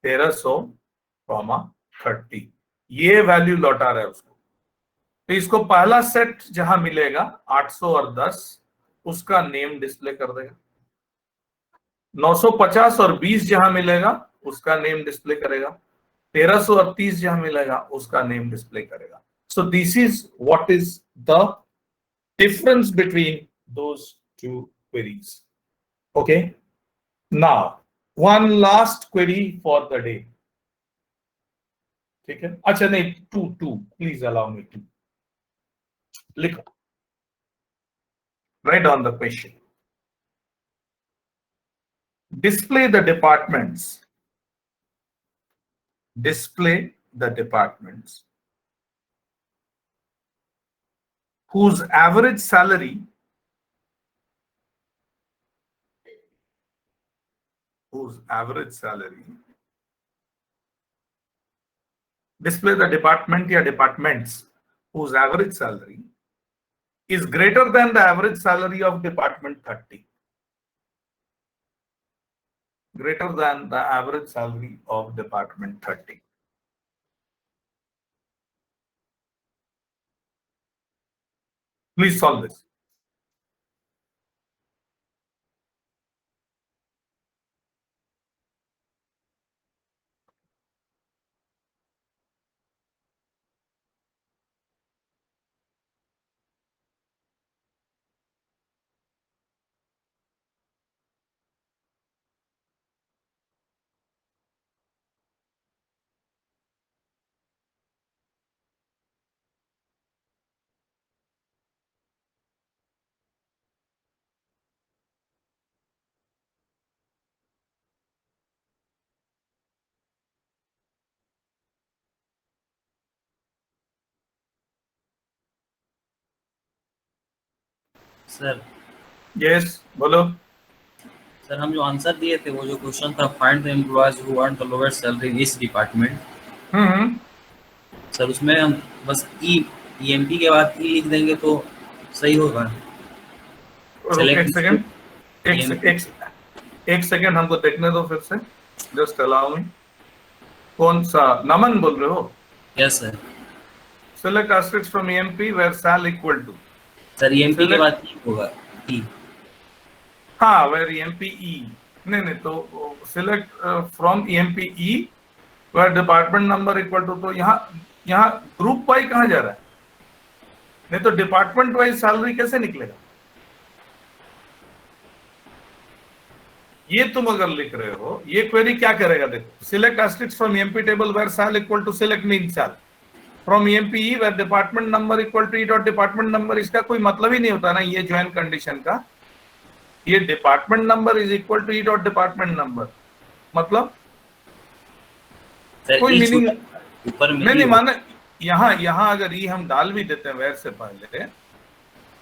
1300, ये वैल्यू लौटा रहा है उसको। तो इसको पहला सेट जहां मिलेगा 800 और 10, उसका नेम डिस्प्ले कर देगा। 950 और 20 जहां मिलेगा उसका नेम डिस्प्ले करेगा। 1300 और 30 जहां मिलेगा उसका नेम डिस्प्ले करेगा। So this is what is the difference between those two queries. Okay, now one last query for the day. ठीक है, अच्छा नहीं, to please allow me to. लिखो, right on the question, display the departments whose average salary display the department या departments whose average salary is greater than the average salary of department 30. Greater than the average salary of department 30. Please solve this. Sir Yes, बोलो। Sir हम जो answer दिए थे, वो जो question था, find the employees who earn the lowest salary in इस department, sir उसमें हम बस ईएमपी के बाद ई लिख देंगे तो सही होगा। एक सेकेंड हमको देखने दो फिर से, जस्ट अलाउ मी। कौन सा नमन बोल रहे हो? Yes sir. Select asterisks from EMP where sal equal to, sir EMP के बाद ई होगा, ई। हाँ, where EMP E, नहीं तो select from EMP E where department number equal to, तो यहाँ ग्रुप वाई कहाँ जा रहा है? नहीं तो डिपार्टमेंट वाइज सैलरी कैसे निकलेगा? ये तुम अगर लिख रहे हो, ये क्वेरी क्या करेगा? देखो, select asterisk from EMP table where sal equal to select mean sal from EMP e where department number equal to e dot department number. इसका कोई मतलब ही नहीं होता ना ये ज्वाइन कंडीशन का। ये department number is equal to e dot department number, मतलब कोई मीनिंग नहीं माने। यहाँ अगर ई हम डाल भी देते हैं वेयर से पहले,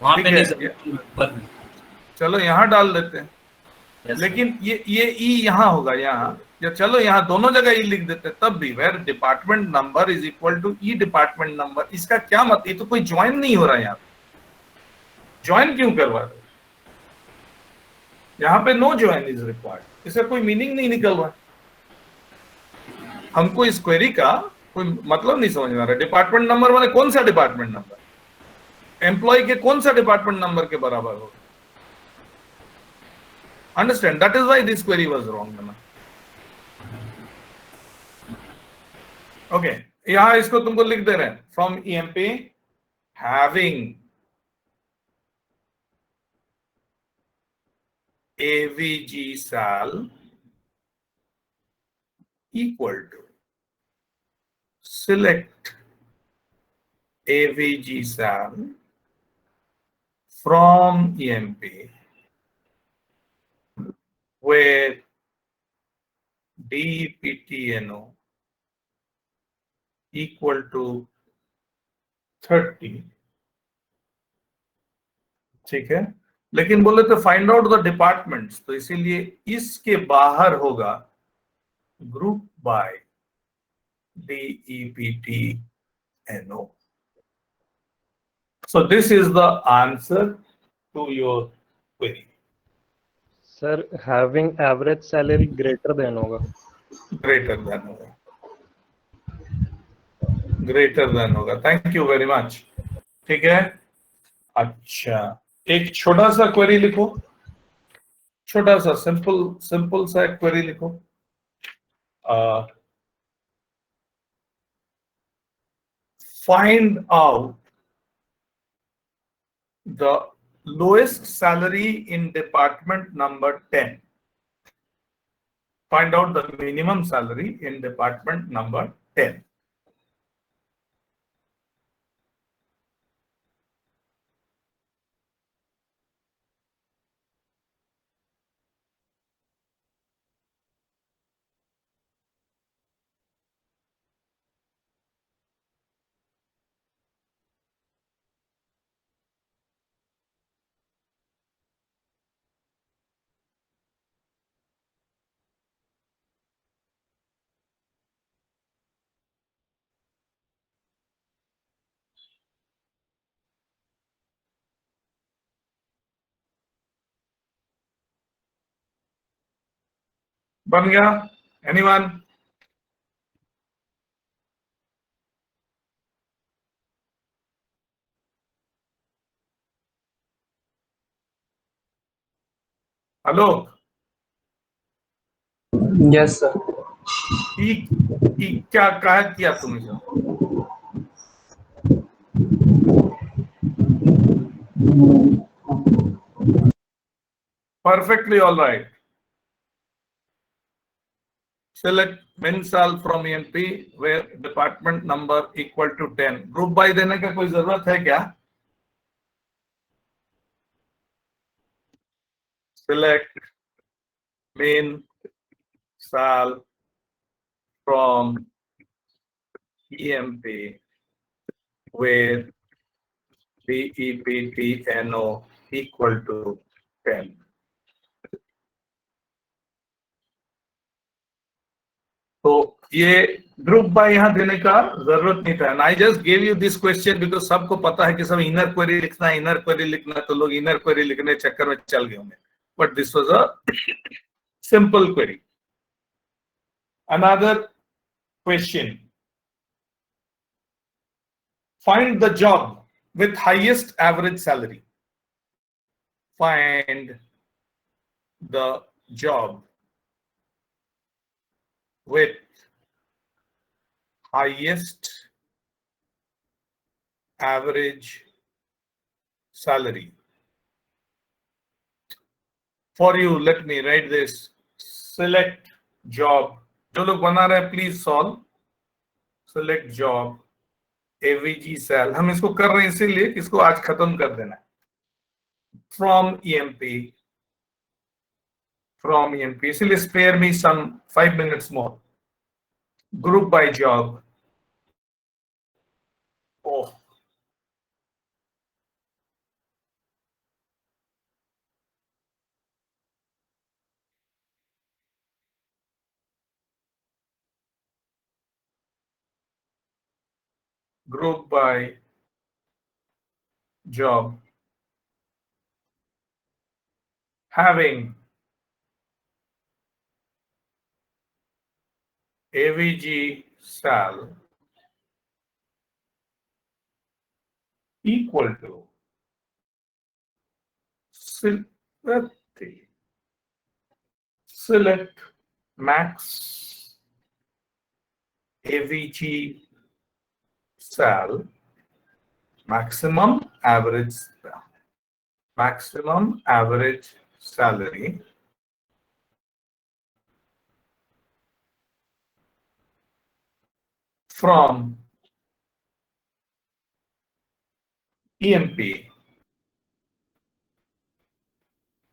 वहां पे नहीं, चलो यहाँ डाल देते हैं, लेकिन ये ई यहाँ होगा, यहाँ या चलो यहाँ दोनों जगह ई लिख देते हैं, तब भी where department number is equal to e department number. इसका क्या मतलब? ये तो कोई ज्वाइन नहीं हो रहा है यहाँ पे। ज्वाइन क्यों करवा रहे? यहाँ पे नो ज्वाइन इज रिक्वायर्ड, इसका कोई मीनिंग नहीं निकल रहा। हमको इस क्वेरी का कोई मतलब नहीं समझ में आ रहा। डिपार्टमेंट नंबर माने कौन सा डिपार्टमेंट नंबर? एम्प्लॉय के कौन सा डिपार्टमेंट नंबर के बराबर होगा? Understand, that is why this query was wrong. Okay, यहां इसको तुमको लिख दे रहे हैं from EMP having AVG sal equal to select AVG sal from EMP where DPTNO equal to 30। ठीक है, लेकिन बोले तो फाइंड आउट द डिपार्टमेंट्स, तो इसीलिए इसके बाहर होगा group by DEPTNO। So this is the answer to your query. Sir having average salary greater than होगा। ग्रेटर देन होगा, ग्रेटर देन होगा। Thank you very much. ठीक है, अच्छा एक छोटा सा क्वेरी लिखो, छोटा सा सिंपल सिंपल सा एक क्वेरी लिखो। Find out the lowest salary in department number 10. Find out the minimum salary in department number 10. बन गया? Anyone? Hello, yes sir. क्या कहा किया तुमने जो? Perfectly all right. Select Mensal from EMP where department number equal to 10. Group by देने का कोई जरूरत है क्या? Select Mensal from EMP where BEPTNO equal to 10. तो ये ग्रुप बाय यहां देने का जरूरत नहीं था। I just give you this question because सबको पता है कि सब इनर क्वेरी लिखना है, इनर क्वेरी लिखना है, तो लोग इनर क्वेरी लिखने चक्कर में चल गए होंगे, but this was a simple query. Another question, find the job with highest average salary. Find the job with highest average salary. For you, let me write this. Select job. जो लोग बना रहे हैं please solve. Select job AVG cell. हम इसको कर रहे हैं इसीलिए कि इसको आज खत्म कर देना है। From EMP, इसीलिए spare me some 5 minutes more. Group by job. Oh, group by job having AVG cell equal to select max AVG cell maximum average salary from EMP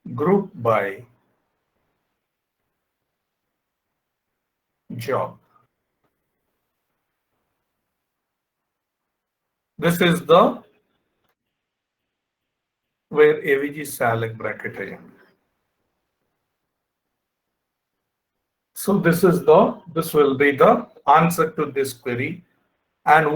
group by job. This is the where AVG cell एक bracket है। So this will be the answer to this query, and